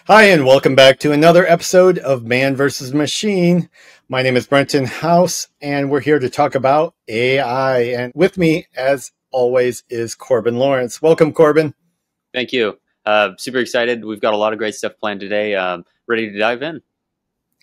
Hi, and welcome back to another episode of Man vs. Machine. My name is Brenton House, and we're here to talk about AI. And with me, as always, is Korben Lawrence. Welcome, Korben. Thank you. Super excited. We've got a lot of great stuff planned today. Ready to dive in.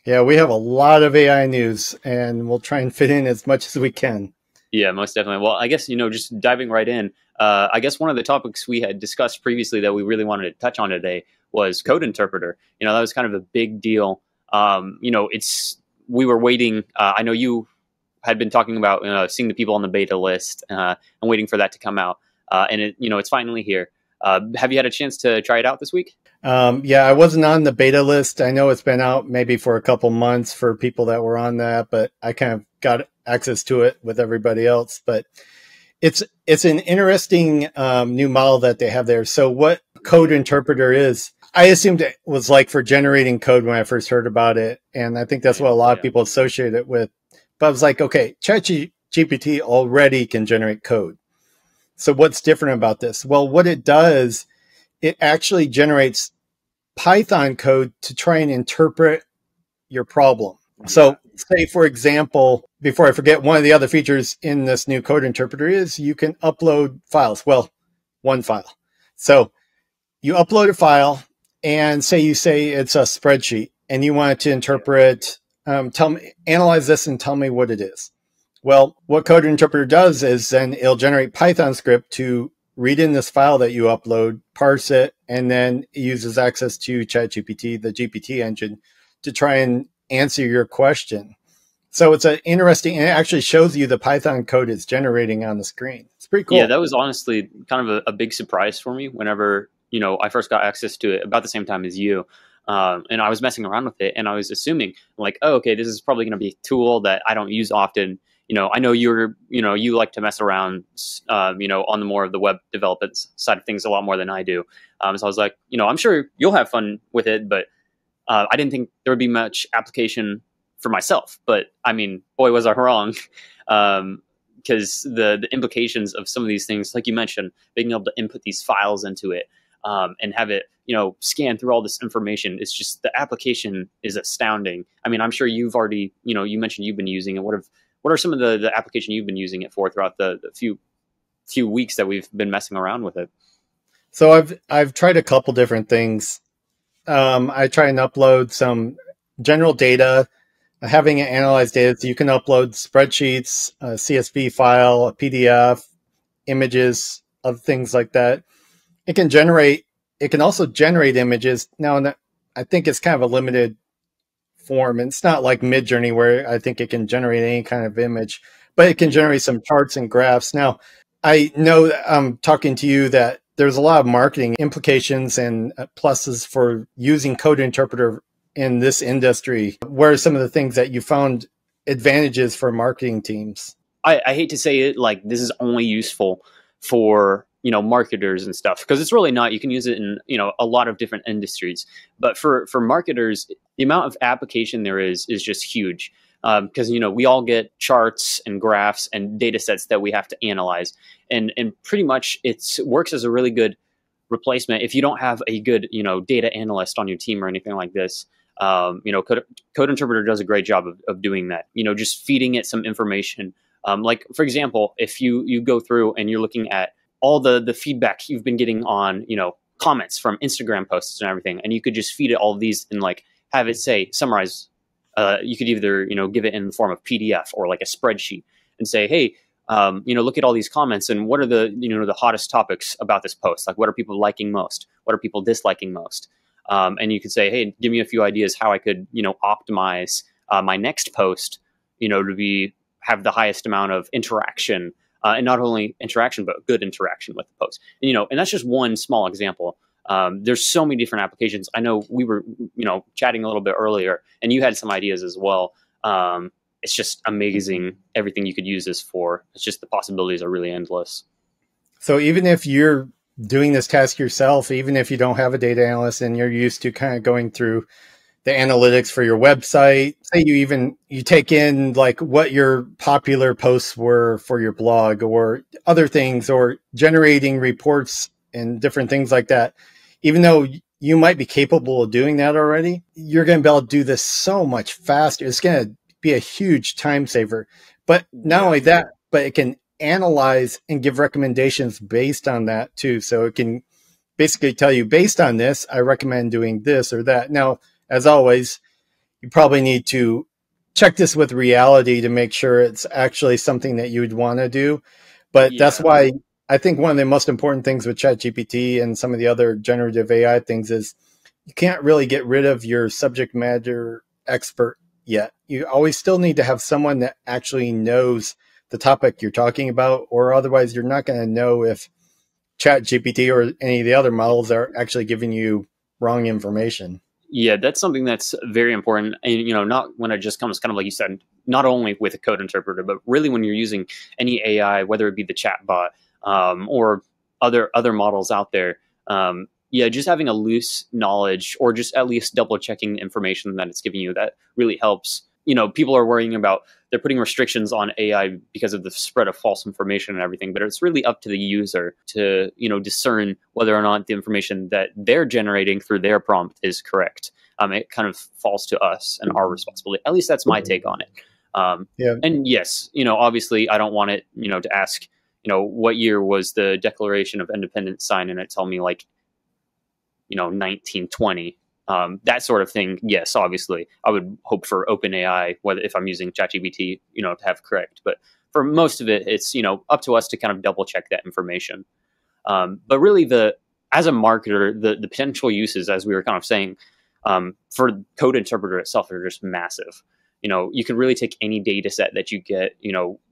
Yeah, we have a lot of AI news, and we'll try and fit in as much as we can. Yeah, most definitely. Well, I guess, just diving right in, I guess one of the topics we had discussed previously that we really wanted to touch on today was code interpreter. That was kind of a big deal. We were waiting. I know you had been talking about seeing the people on the beta list and waiting for that to come out. It's finally here. Have you had a chance to try it out this week? Yeah, I wasn't on the beta list. I know it's been out maybe for a couple months for people that were on that, but I kind of got access to it with everybody else. But it's an interesting new model that they have there. So what code interpreter is, I assumed it was like for generating code when I first heard about it. And I think that's what a lot of people associate it with. But I was like, okay, ChatGPT already can generate code. So what's different about this? Well, what it does, it actually generates Python code to try and interpret your problem. So say, for example, before I forget, one of the other features in this new code interpreter is you can upload files. Well, one file. So you upload a file and say it's a spreadsheet and you want it to interpret, analyze this and tell me what it is. Well, what code interpreter does is then it'll generate Python script to read in this file that you upload, parse it, and then it uses access to ChatGPT, the GPT engine, to try and answer your question. So it's an interesting, and it actually shows you the Python code it's generating on the screen. It's pretty cool. Yeah, that was honestly kind of a big surprise for me whenever, I first got access to it about the same time as you. And I was messing around with it and I was assuming like, oh, okay, this is probably going to be a tool that I don't use often. I know you like to mess around, on the more of the web development side of things a lot more than I do. So I was like, I'm sure you'll have fun with it, but I didn't think there would be much application for myself. But I mean, boy, was I wrong. Because the implications of some of these things, like you mentioned, being able to input these files into it and have it, scan through all this information, it's just the application is astounding. I mean, I'm sure you've already, you mentioned you've been using it. What are some of the application you've been using it for throughout the few weeks that we've been messing around with it? So I've tried a couple different things. I try and upload some general data, having it analyze data. So you can upload spreadsheets, a CSV file, a PDF, images, other things like that. It can also generate images. Now, I think it's kind of a limited form. And it's not like Midjourney where I think it can generate any kind of image, but it can generate some charts and graphs. Now, I know that I'm talking to you that there's a lot of marketing implications and pluses for using code interpreter in this industry. What are some of the things that you found advantages for marketing teams? I hate to say it, like this is only useful for marketers and stuff, because it's really not. You can use it in a lot of different industries, but for marketers, the amount of application there is just huge, because we all get charts and graphs and data sets that we have to analyze, and pretty much it works as a really good replacement if you don't have a good data analyst on your team or anything like this. Code interpreter does a great job of doing that, just feeding it some information. Like, for example, if you go through and you're looking at all the feedback you've been getting on, comments from Instagram posts and everything, and you could just feed it all of these and like have it say, summarize. You could either, give it in the form of PDF or like a spreadsheet and say, hey, look at all these comments and what are the hottest topics about this post? Like, what are people liking most? What are people disliking most? And you could say, hey, give me a few ideas how I could, optimize my next post, to have the highest amount of interaction, and not only interaction, but good interaction with the post. And that's just one small example. There's so many different applications. I know we were, chatting a little bit earlier, and you had some ideas as well. It's just amazing everything you could use this for. It's just the possibilities are really endless. So even if you're doing this task yourself, even if you don't have a data analyst and you're used to kind of going through the analytics for your website, say you take in like what your popular posts were for your blog or other things, or generating reports and different things like that, even though you might be capable of doing that already. You're going to be able to do this so much faster. It's going to be a huge time saver. But not only that, but it can analyze and give recommendations based on that too. So it can basically tell you, based on this, I recommend doing this or that. Now, as always, you probably need to check this with reality to make sure it's actually something that you would want to do. But that's why I think one of the most important things with ChatGPT and some of the other generative AI things is you can't really get rid of your subject matter expert yet. You always still need to have someone that actually knows the topic you're talking about, or otherwise you're not going to know if ChatGPT or any of the other models are actually giving you wrong information. Yeah, that's something that's very important. And, not when it just comes kind of like you said, not only with a code interpreter, but really when you're using any AI, whether it be the chatbot or other models out there. Yeah, just having a loose knowledge or just at least double checking the information that it's giving you, that really helps. People are worrying about, they're putting restrictions on AI because of the spread of false information and everything, but it's really up to the user to, discern whether or not the information that they're generating through their prompt is correct. It kind of falls to us and our responsibility. At least that's my take on it. Yeah. And yes, obviously I don't want it, to ask, what year was the Declaration of Independence signed, and it tell me like, 1920. That sort of thing. Yes, obviously, I would hope for OpenAI, whether if I'm using ChatGPT, to have correct. But for most of it, it's up to us to kind of double check that information. But really, as a marketer, the potential uses, as we were kind of saying, for code interpreter itself, are just massive. You can really take any data set that you get,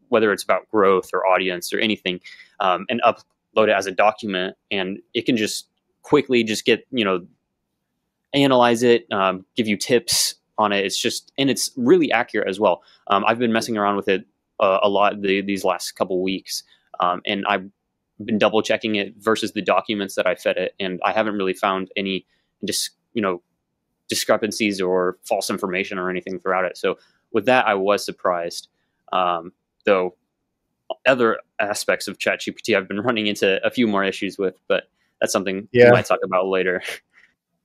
whether it's about growth or audience or anything, and upload it as a document, and it can just quickly just get, analyze it, give you tips on it. And it's really accurate as well. I've been messing around with it a lot these last couple weeks, and I've been double checking it versus the documents that I fed it, and I haven't really found any discrepancies or false information or anything throughout it. So with that, I was surprised. Though other aspects of ChatGPT I've been running into a few more issues with, but that's something we might talk about later.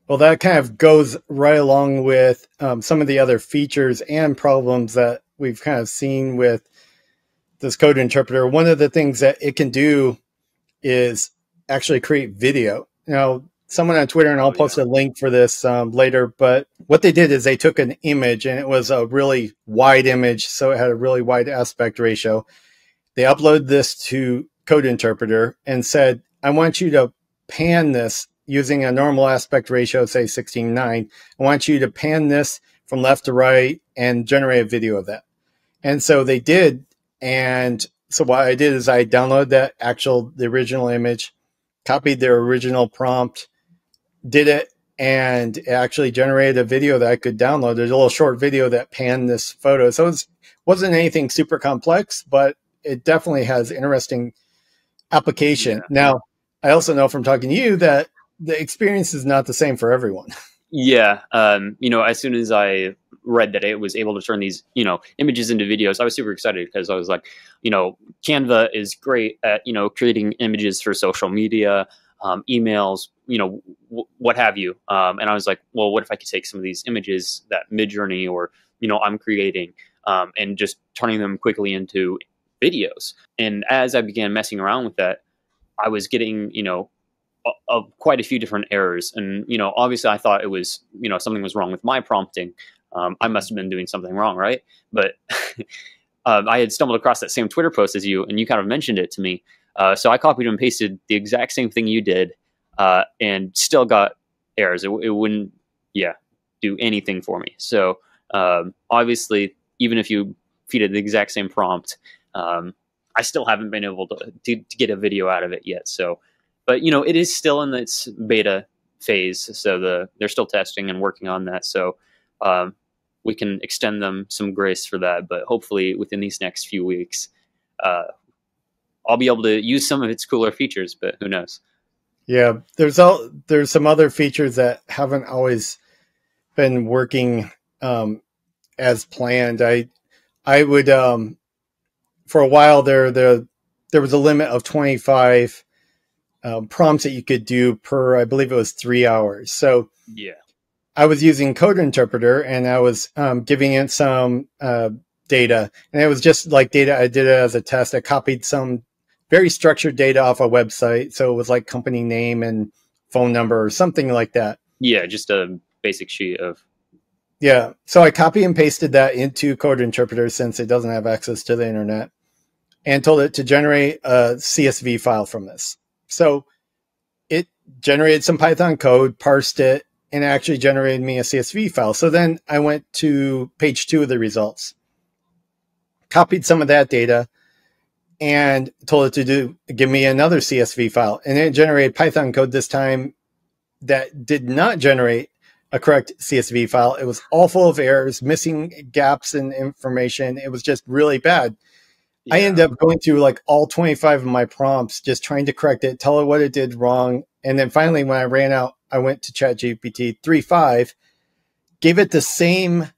Well, that kind of goes right along with some of the other features and problems that we've kind of seen with this code interpreter. One of the things that it can do is actually create video. Someone on Twitter, and I'll post a link for this later, but what they did is they took an image, and it was a really wide image, so it had a really wide aspect ratio. They uploaded this to code interpreter and said, I want you to pan this using a normal aspect ratio, say 16:9. I want you to pan this from left to right and generate a video of that. And so they did. And so what I did is I downloaded the original image, copied their original prompt, did it, and it actually generated a video that I could download. There's a little short video that panned this photo. So it wasn't anything super complex, but it definitely has interesting application. Yeah. Now, I also know from talking to you that the experience is not the same for everyone. Yeah. As soon as I read that it was able to turn these, images into videos, I was super excited because I was like, Canva is great at, creating images for social media, emails, what have you. And I was like, well, what if I could take some of these images that Midjourney or, I'm creating, and just turning them quickly into videos. And as I began messing around with that, I was getting, quite a few different errors. And, obviously I thought it was, something was wrong with my prompting. I must have been doing something wrong, right? But I had stumbled across that same Twitter post as you, and you kind of mentioned it to me. So I copied and pasted the exact same thing you did, and still got errors. It wouldn't, do anything for me. So obviously, even if you feed it the exact same prompt, I still haven't been able to get a video out of it yet. So, but it is still in its beta phase. So they're still testing and working on that. So we can extend them some grace for that. But hopefully within these next few weeks, I'll be able to use some of its cooler features, but who knows? Yeah, there's some other features that haven't always been working as planned. I would for a while there was a limit of 25 prompts that you could do per, I believe it was 3 hours. So Yeah. I was using Code Interpreter, and I was giving it some data, and it was just like data. I did it as a test. I copied some very structured data off a website. So it was like company name and phone number or something like that. Yeah, just a basic sheet of. Yeah. So I copy and pasted that into Code Interpreter since it doesn't have access to the internet, and told it to generate a CSV file from this. So it generated some Python code, parsed it, and actually generated me a CSV file. So then I went to page 2 of the results, copied some of that data, and told it to give me another CSV file. And it generated Python code this time that did not generate a correct CSV file. It was all full of errors, missing gaps in information. It was just really bad. I ended up going through like all 25 of my prompts, just trying to correct it, tell it what it did wrong. And then finally, when I ran out, I went to ChatGPT 3.5, gave it the same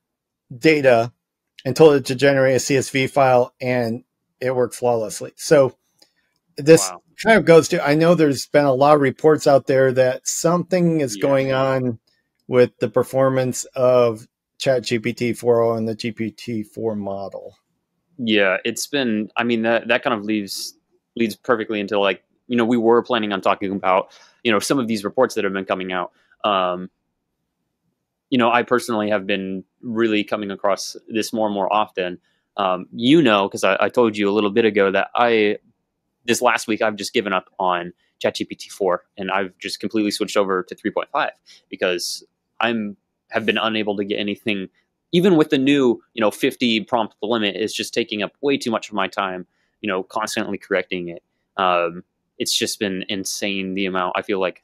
data and told it to generate a CSV file, and it worked flawlessly. So this Wow. kind of goes to, I know there's been a lot of reports out there that something is going on with the performance of ChatGPT 4.0 and the GPT-4 model. Yeah, it's been. I mean, that kind of leads perfectly into, like, we were planning on talking about some of these reports that have been coming out. I personally have been really coming across this more and more often. Because I told you a little bit ago that this last week I've just given up on ChatGPT 4, and I've just completely switched over to 3.5 because have been unable to get anything. Even with the new 50 prompt limit, it's just taking up way too much of my time. Constantly correcting it. It's just been insane, the amount. I feel like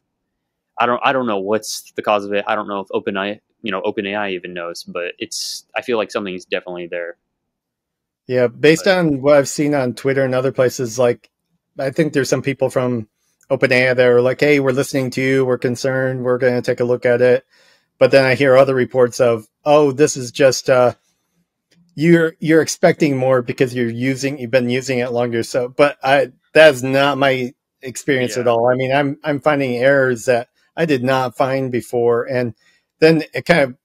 I don't know what's the cause of it. I don't know if OpenAI even knows, but I feel like something's definitely there. Yeah, based on what I've seen on Twitter and other places, like I think there's some people from OpenAI that are like, "Hey, we're listening to you. We're concerned. We're going to take a look at it." But then I hear other reports of, "Oh, this is just you're expecting more because you've been using it longer." So, but that's not my experience at all. I mean, I'm finding errors that I did not find before, and then it kind of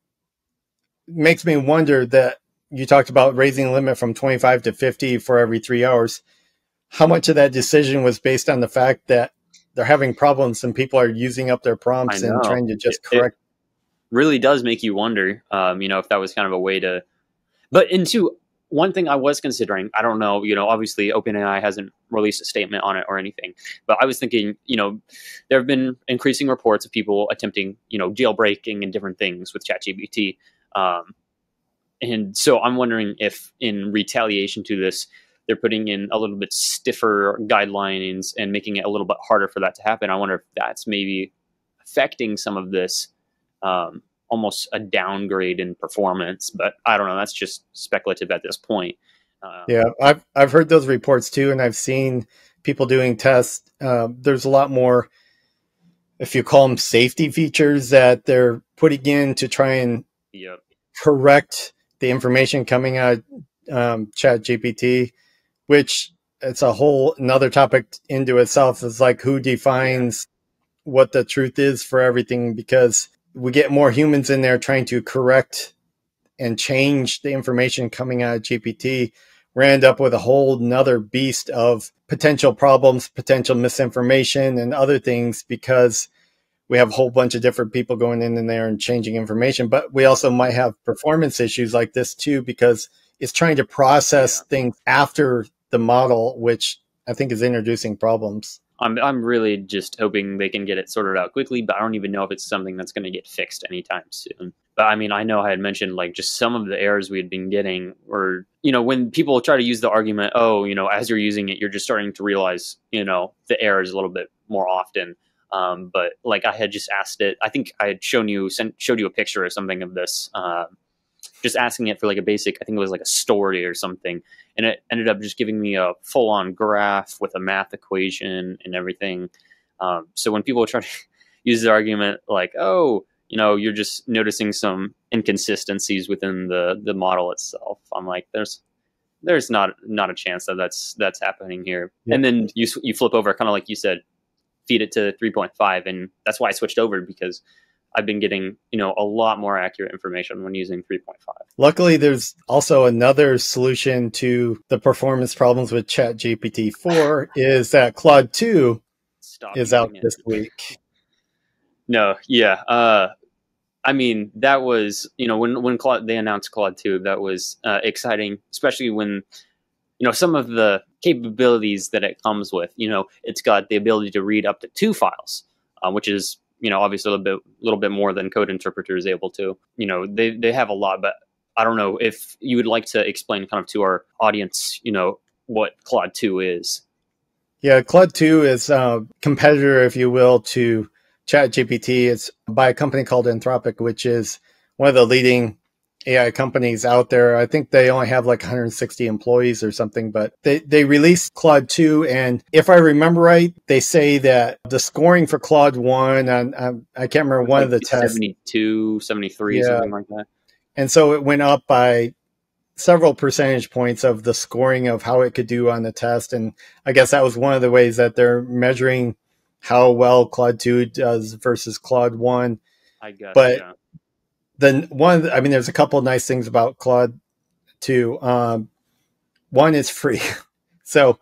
makes me wonder that you talked about raising the limit from 25 to 50 for every 3 hours. How much of that decision was based on the fact that they're having problems and people are using up their I prompts and know trying to just it correct? really does make you wonder, if that was kind of a way to. But into one thing I was considering, I don't know, obviously OpenAI hasn't released a statement on it or anything, but I was thinking, there have been increasing reports of people attempting, jailbreaking and different things with ChatGPT. And so I'm wondering if, in retaliation to this, they're putting in a little bit stiffer guidelines and making it a little bit harder for that to happen. I wonder if that's maybe affecting some of this, almost a downgrade in performance. But I don't know. That's just speculative at this point. Yeah, I've heard those reports too, and I've seen people doing tests. There's a lot more, if you call them safety features, that they're putting in to try and Yep. correct the information coming out of Chat GPT, which it's a whole another topic into itself. Is like who defines what the truth is for everything, because we get more humans in there trying to correct and change the information coming out of GPT. We end up with a whole nother beast of potential problems, potential misinformation, and other things, because we have a whole bunch of different people going in there and changing information. But we also might have performance issues like this too, because it's trying to process things after the model, which I think is introducing problems. I'm really just hoping they can get it sorted out quickly, but I don't even know if it's something that's going to get fixed anytime soon. But I mean, I know I had mentioned, like, just some of the errors we had been getting, or when people try to use the argument, oh, as you're using it, you're just starting to realize, the errors a little bit more often. But like, I had just asked it. I think I had showed you a picture or something of this. Just asking it for like a basic, I think it was like a story or something, and it ended up just giving me a full-on graph with a math equation and everything. So when people try to use the argument like, oh, you're just noticing some inconsistencies within the model itself, I'm like, there's not a chance that that's happening here. Yeah. And then you flip over, kind of like you said, feed it to 3.5, and that's why I switched over, because I've been getting, a lot more accurate information when using 3.5. Luckily, there's also another solution to the performance problems with ChatGPT 4 is that Claude 2 Stop is out using it. this week. No, yeah. I mean, that was, when they announced Claude 2, that was exciting, especially when, some of the capabilities that it comes with. It's got the ability to read up to 2 files, which is, obviously a little bit more than code interpreter is able to. They have a lot, but I don't know if you would like to explain kind of to our audience, what Claude 2 is. Yeah, Claude 2 is a competitor, if you will, to ChatGPT. It's by a company called Anthropic, which is one of the leading AI companies out there. I think they only have like 160 employees or something, but they released Claude 2. And if I remember right, they say that the scoring for Claude 1 on I can't remember one of the tests. 72, 73, Yeah. something like that. And so it went up by several percentage points of the scoring of how it could do on the test. And I guess that was one of the ways that they're measuring how well Claude 2 does versus Claude 1. I guess, but yeah. then there's a couple of nice things about Claude 2. One is free. So,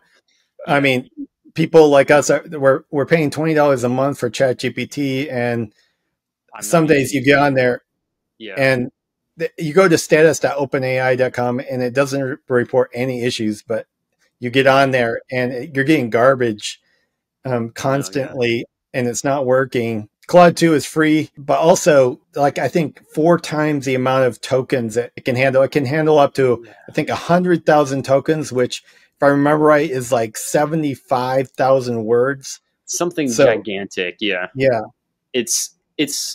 Yeah. I mean, people like us, we're paying $20 a month for ChatGPT, and some days you get on there and you go to status.openai.com and it doesn't report any issues, but you get on there and you're getting garbage constantly, and it's not working. Claude 2 is free, but also like I think 4 times the amount of tokens that it can handle. It can handle up to I think 100,000 tokens, which if I remember right is like 75,000 words. Something gigantic. Yeah. Yeah.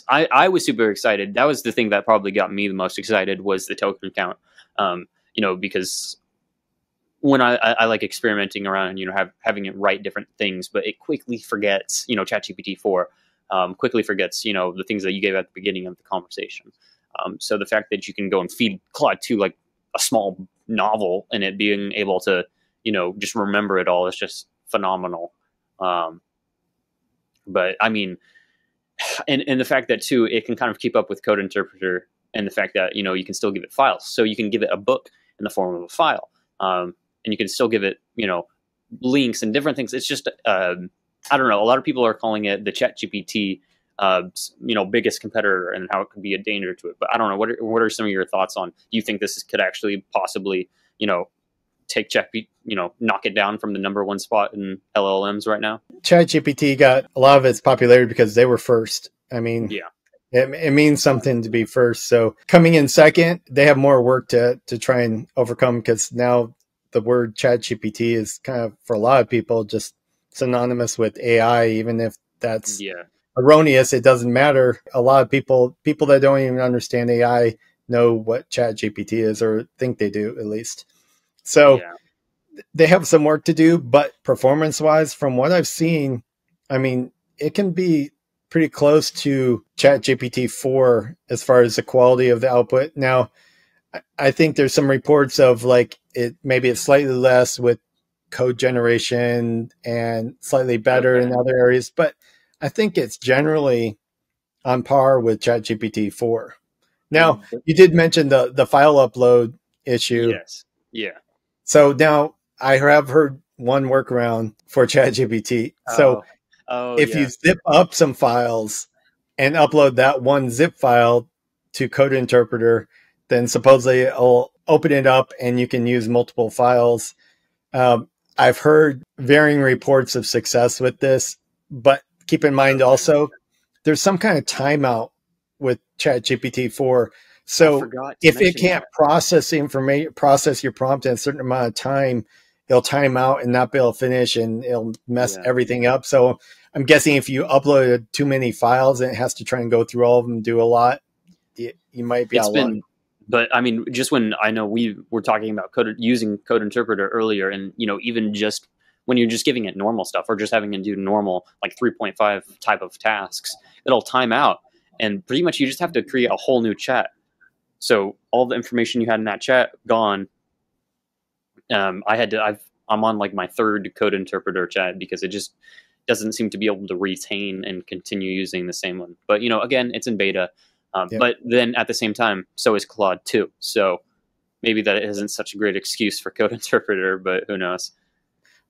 I was super excited. That was the thing that probably got me the most excited, was the token count. Because when I like experimenting around, having it write different things, but it quickly forgets, ChatGPT 4 quickly forgets, the things that you gave at the beginning of the conversation. So the fact that you can go and feed Claude 2 like a small novel, and it being able to, just remember it all is just phenomenal. But I mean, and the fact that too, it can kind of keep up with code interpreter, and the fact that, you can still give it files. So you can give it a book in the form of a file. And you can still give it, links and different things. It's just, I don't know. A lot of people are calling it the ChatGPT, biggest competitor, and how it could be a danger to it. But I don't know. What are some of your thoughts on? Do you think this could actually possibly, take ChatGPT, knock it down from the #1 spot in LLMs right now? ChatGPT got a lot of its popularity because they were first. I mean, yeah. It means something to be first. So coming in second, they have more work to try and overcome, because now the word ChatGPT is kind of, for a lot of people, just synonymous with AI. Even if that's erroneous, it doesn't matter. A lot of people that don't even understand AI know what ChatGPT is, or think they do at least. So they have some work to do, but performance-wise, from what I've seen, I mean, it can be pretty close to ChatGPT 4 as far as the quality of the output. Now, I think there's some reports of like maybe it's slightly less with code generation and slightly better in other areas, but I think it's generally on par with ChatGPT 4. Now, you did mention the file upload issue. Yes. Yeah. So now I have heard one workaround for ChatGPT. So if you zip up some files and upload that one zip file to Code Interpreter, then supposedly it'll open it up and you can use multiple files. I've heard varying reports of success with this, but keep in mind also there's some kind of timeout with ChatGPT 4. So if it can't process the information, process your prompt in a certain amount of time, it'll time out and not be able to finish, and it'll mess everything up. So I'm guessing if you uploaded too many files and it has to try and go through all of them, do a lot, you might be out of luck. But I mean, just when I know we were talking about using Code Interpreter earlier, and even just when you're just giving it normal stuff, or just having it do normal like 3.5 type of tasks, it'll time out, and pretty much you just have to create a whole new chat. So all the information you had in that chat gone. I'm on like my 3rd Code Interpreter chat, because it just doesn't seem to be able to retain and continue using the same one. But again, it's in beta. Yep. But then at the same time, so is Claude 2. So maybe that isn't such a great excuse for code interpreter, but who knows?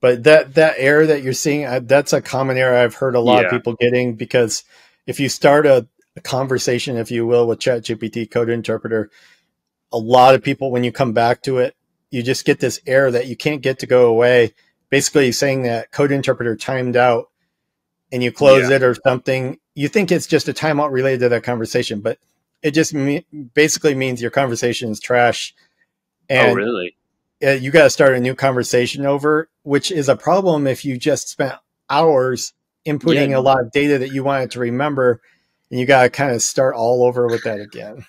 But that error that you're seeing, that's a common error I've heard a lot of Yeah. people getting, because if you start a conversation, if you will, with ChatGPT code interpreter, a lot of people, when you come back to it, you just get this error that you can't get to go away. Basically saying that code interpreter timed out, and you close Yeah. it or something. You think it's just a timeout related to that conversation, but it just basically means your conversation is trash. Oh, And really? you got to start a new conversation over, which is a problem if you just spent hours Yeah. inputting a lot of data that you wanted to remember, and you got to kind of start all over with that again.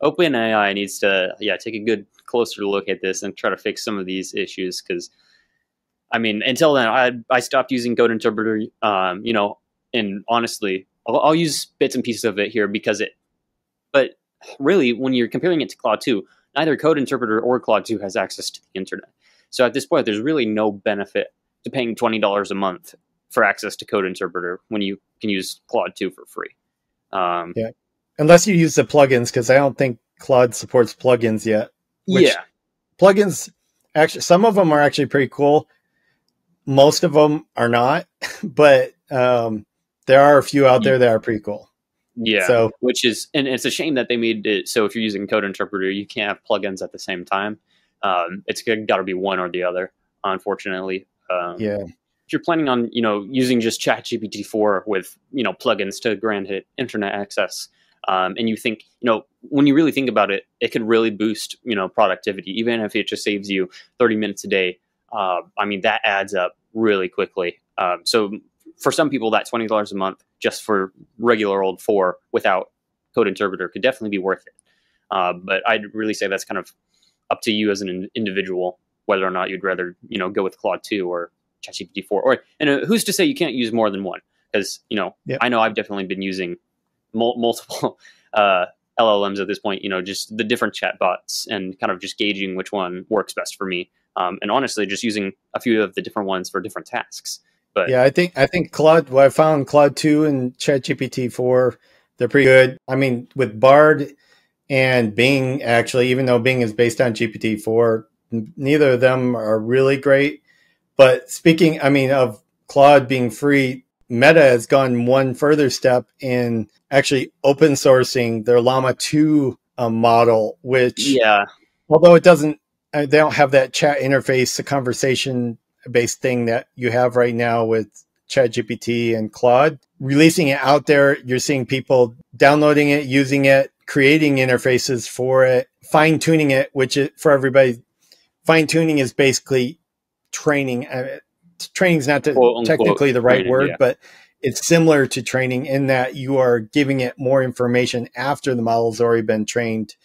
OpenAI needs to, take a good closer look at this and try to fix some of these issues. Because I mean, until then, I stopped using code interpreter. And honestly, I'll use bits and pieces of it here but really, when you're comparing it to Claude 2, neither code interpreter or Claude 2 has access to the internet. So at this point, there's really no benefit to paying $20 a month for access to code interpreter when you can use Claude 2 for free. Yeah. Unless you use the plugins, because I don't think Claude supports plugins yet. Which Yeah. plugins, actually, some of them are actually pretty cool. Most of them are not, but there are a few out there that are pretty cool. Yeah, So, and it's a shame that they made it so if you're using code interpreter, you can't have plugins at the same time. It's got to be one or the other, unfortunately. yeah. If you're planning on, using just ChatGPT 4 with, plugins to grant it internet access, and you think, when you really think about it, it could really boost, productivity, even if it just saves you 30 minutes a day. I mean, that adds up really quickly. So for some people, that $20 a month just for regular old 4 without code interpreter could definitely be worth it. But I'd really say that's kind of up to you as an individual, whether or not you'd rather, go with Claude 2 or ChatGPT 4. And who's to say you can't use more than one? Because, Yep. I know I've definitely been using multiple LLMs at this point, just the different chatbots and kind of just gauging which one works best for me. And honestly, just using a few of the different ones for different tasks. But Yeah, I think Claude, what I found, Claude 2 and ChatGPT 4, they're pretty good. I mean, with Bard and Bing, actually, even though Bing is based on GPT-4, neither of them are really great. But speaking, I mean, of Claude being free, Meta has gone one further step in actually open sourcing their Llama 2 model, which, yeah, although it doesn't, they don't have that chat interface, the conversation based thing that you have right now with ChatGPT and Claude. Releasing it out there, you're seeing people downloading it, using it, creating interfaces for it, fine tuning it, which is, for everybody, fine tuning is basically training. Training is not quote unquote technically the right training. word, Yeah, but it's similar to training in that you are giving it more information after the model's already been trained.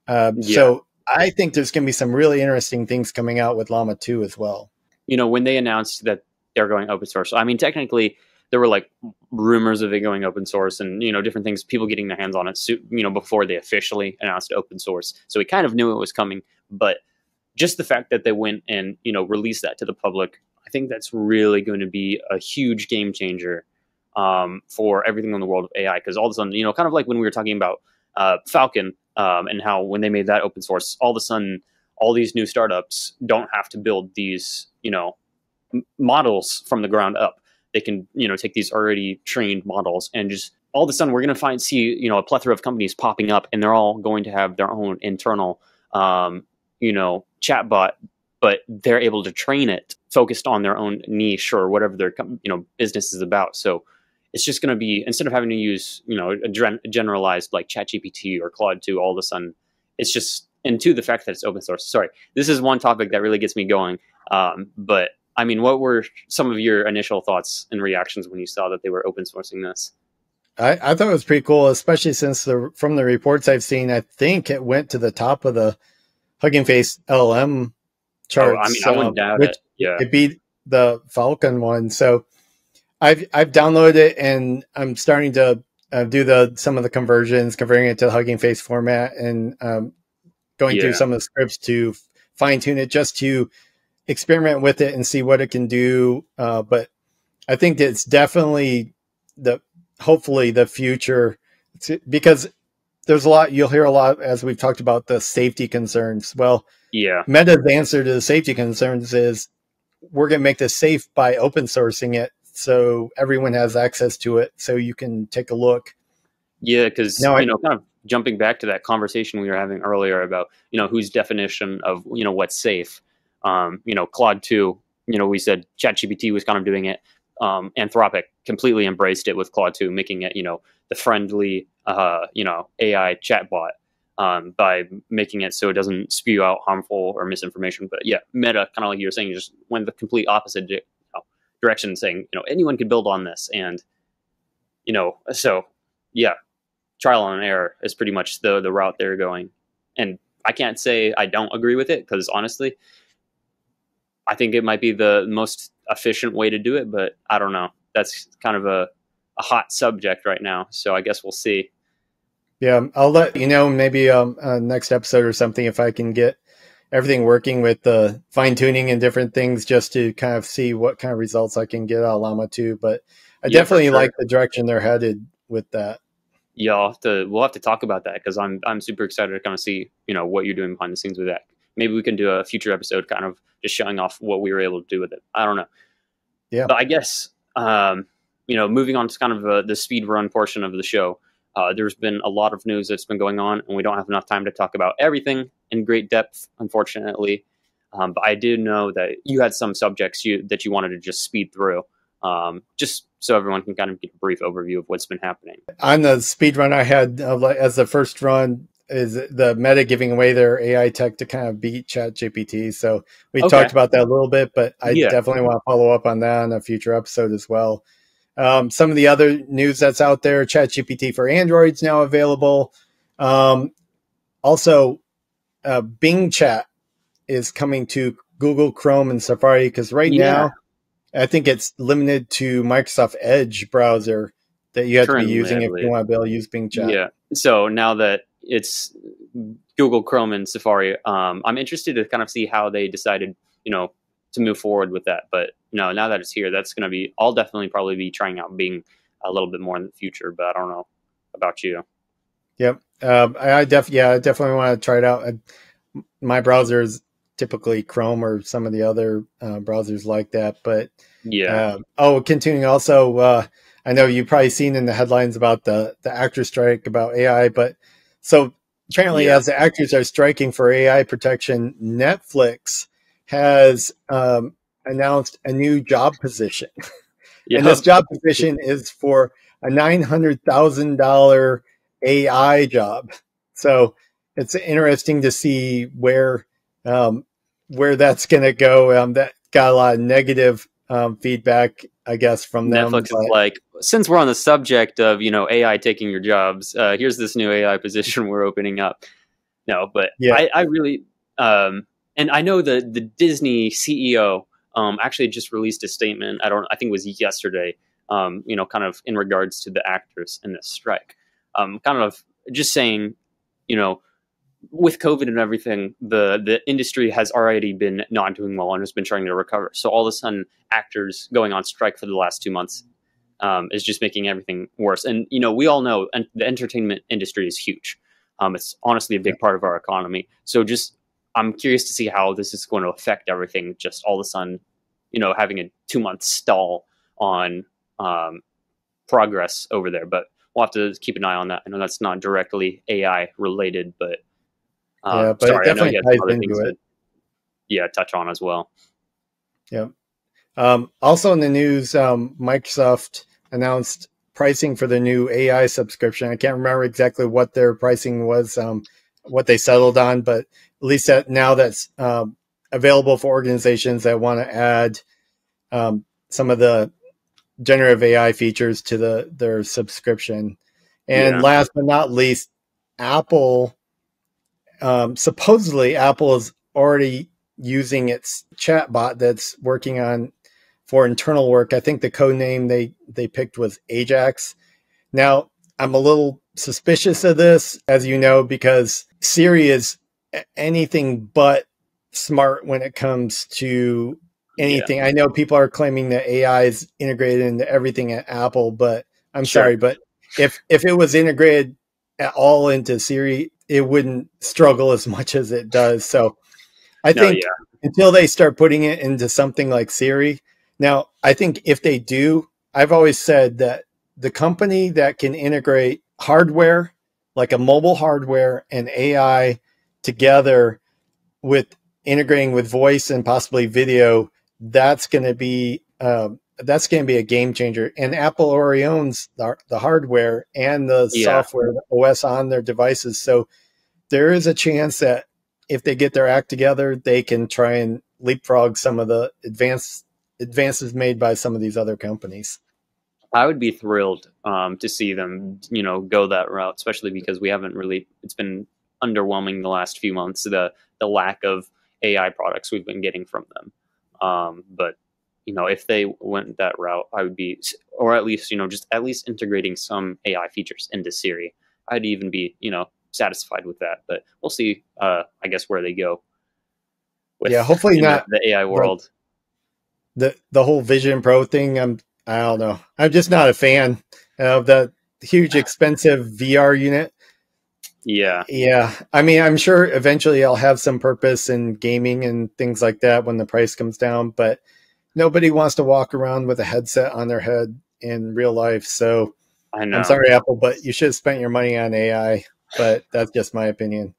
yeah. So I think there's going to be some really interesting things coming out with Llama 2 as well. When they announced that they're going open source, I mean, technically there were like rumors of it going open source and, different things, people getting their hands on it, before they officially announced open source. So we kind of knew it was coming, but just the fact that they went and, released that to the public, I think that's really going to be a huge game changer for everything in the world of AI. Because all of a sudden, kind of like when we were talking about Falcon and how when they made that open source, all of a sudden, all these new startups don't have to build these, models from the ground up. They can, take these already trained models and just all of a sudden we're going to see, a plethora of companies popping up and they're all going to have their own internal, chatbot, but they're able to train it focused on their own niche or whatever their, business is about. So it's just going to be, instead of having to use, a generalized like ChatGPT or Claude 2 all of a sudden, it's just, and to the fact that it's open source. Sorry, this is one topic that really gets me going. But I mean, what were some of your initial thoughts and reactions when you saw that they were open sourcing this? I thought it was pretty cool, especially since from the reports I've seen, I think it went to the top of the Hugging Face LLM Oh, I mean, charts, I wouldn't doubt which it. Yeah. it beat the Falcon one. So I've downloaded it and I'm starting to do some of the conversions, converting it to the Hugging Face format, and going through Yeah. some of the scripts to fine tune it, just to experiment with it and see what it can do. But I think it's definitely the hopefully the future, because there's a lot you'll hear a lot as we've talked about the safety concerns. Well, Yeah. Meta's answer to the safety concerns is we're going to make this safe by open sourcing it so everyone has access to it so you can take a look. Yeah, because Now, kind of jumping back to that conversation we were having earlier about whose definition of what's safe. Claude 2. We said ChatGPT was kind of doing it. Anthropic completely embraced it with Claude 2, making it the friendly AI chatbot, by making it so it doesn't spew out harmful or misinformation. But yeah, Meta, kind of like you were saying, just went the complete opposite direction, saying anyone could build on this, and so yeah, trial and error is pretty much the route they're going. And I can't say I don't agree with it, because honestly, I think it might be the most efficient way to do it, but I don't know. That's kind of a hot subject right now, so I guess we'll see. yeah, I'll let you know maybe next episode or something if I can get everything working with the fine tuning and different things, just to kind of see what kind of results I can get out of Llama 2. But I Yeah, for definitely sure. like the direction they're headed with that. Yeah, we'll have to talk about that, because I'm super excited to kind of see what you're doing behind the scenes with that. Maybe we can do a future episode, kind of just showing off what we were able to do with it. I don't know. Yeah. But I guess, moving on to kind of the speed run portion of the show, there's been a lot of news that's been going on, and we don't have enough time to talk about everything in great depth, unfortunately. But I did know that you had some subjects that you wanted to just speed through, just so everyone can kind of get a brief overview of what's been happening. On the speed run I had as the first run is the Meta giving away their AI tech to kind of beat ChatGPT. So we Okay. talked about that a little bit, but I Yeah. definitely want to follow up on that on a future episode as well. Some of the other news that's out there, ChatGPT for Android's now available. Also, Bing Chat is coming to Google Chrome and Safari, because right Yeah. now I think it's limited to Microsoft Edge browser that you have to be Currently, I using if you believe. want to be able to use Bing Chat. Yeah. So now that it's Google Chrome and Safari, I'm interested to kind of see how they decided, to move forward with that. But no, now that it's here, that's going to be. I'll definitely probably be trying out Bing a little bit more in the future. But I don't know about you. Yep. I definitely want to try it out. My browser is typically Chrome or some of the other browsers like that. But Yeah. continuing also, I know you've probably seen in the headlines about the actor strike about AI, but so apparently Yeah. as the actors are striking for AI protection, Netflix has announced a new job position. And this Yep. job position is for a $900,000 AI job. So it's interesting to see where that's going to go. That got a lot of negative feedback, I guess, from them. Netflix is like, since we're on the subject of AI taking your jobs, here's this new AI position we're opening up. No, but Yeah, I really, and I know the Disney CEO actually just released a statement. I think it was yesterday. Kind of in regards to the actors in this strike. Kind of just saying, you know, with COVID and everything, the industry has already been not doing well and has been trying to recover. So all of a sudden, actors going on strike for the last 2 months is just making everything worse. And we all know, and the entertainment industry is huge. It's honestly a big part of our economy. So I'm curious to see how this is going to affect everything. Just all of a sudden, having a 2 month stall on progress over there. But we'll have to keep an eye on that. I know that's not directly AI related, but yeah, but it sorry, I know definitely you had ties some other things into to it. touch on as well. Yeah. Also in the news, Microsoft announced pricing for the new AI subscription. I can't remember exactly what their pricing was, what they settled on, but at least now that's available for organizations that want to add some of the generative AI features to their subscription. And Yeah. last but not least, Apple, supposedly Apple is already using its chatbot that's working on for internal work. I think the code name they picked was Ajax. Now, I'm a little suspicious of this, as you know, because Siri is anything but smart when it comes to Yeah. anything. I know people are claiming that AI is integrated into everything at Apple, but I'm Sure. sorry, but if it was integrated at all into Siri, it wouldn't struggle as much as it does. So I No. think Yeah. until they start putting it into something like Siri, now I think if they do, I've always said that the company that can integrate hardware, like a mobile hardware and AI together with integrating with voice and possibly video, that's going to be a game changer. And Apple already owns the hardware and the Yeah. software, the OS on their devices. So there is a chance that if they get their act together, they can try and leapfrog some of the advances made by some of these other companies. I would be thrilled to see them, go that route, especially because we haven't really. It's been underwhelming the last few months. The lack of AI products we've been getting from them. But if they went that route, I would be, or at least just at least integrating some AI features into Siri. I'd even be satisfied with that. But we'll see. I guess where they go Yeah, with hopefully in not the AI the world. the whole Vision Pro thing. I don't know. I'm just not a fan of the huge expensive VR unit. Yeah, Yeah, I mean, I'm sure eventually I'll have some purpose in gaming and things like that when the price comes down, but nobody wants to walk around with a headset on their head in real life. So I I'm know. sorry, Apple, but you should have spent your money on AI. But that's just my opinion.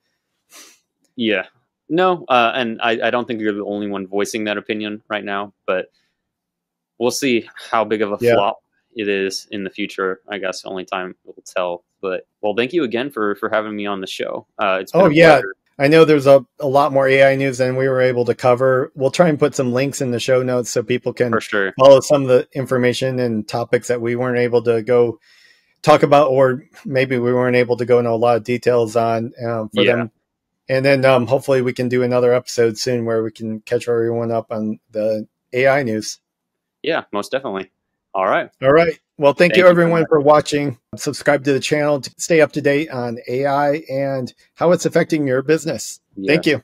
Yeah. No, and I don't think you're the only one voicing that opinion right now, but we'll see how big of a Yeah. flop it is in the future. I guess only time will tell. But well, thank you again for having me on the show. It's been Oh, a yeah. pleasure I know there's a lot more AI news than we were able to cover. We'll try and put some links in the show notes so people for can sure. follow some of the information and topics that we weren't able to go talk about, or maybe we weren't able to go into a lot of details on for Yeah, them. And then hopefully we can do another episode soon where we can catch everyone up on the AI news. yeah, most definitely. All right. All right. Well, thank you Thank you very everyone much. for watching. Subscribe to the channel to stay up to date on AI and how it's affecting your business. Yeah. Thank you.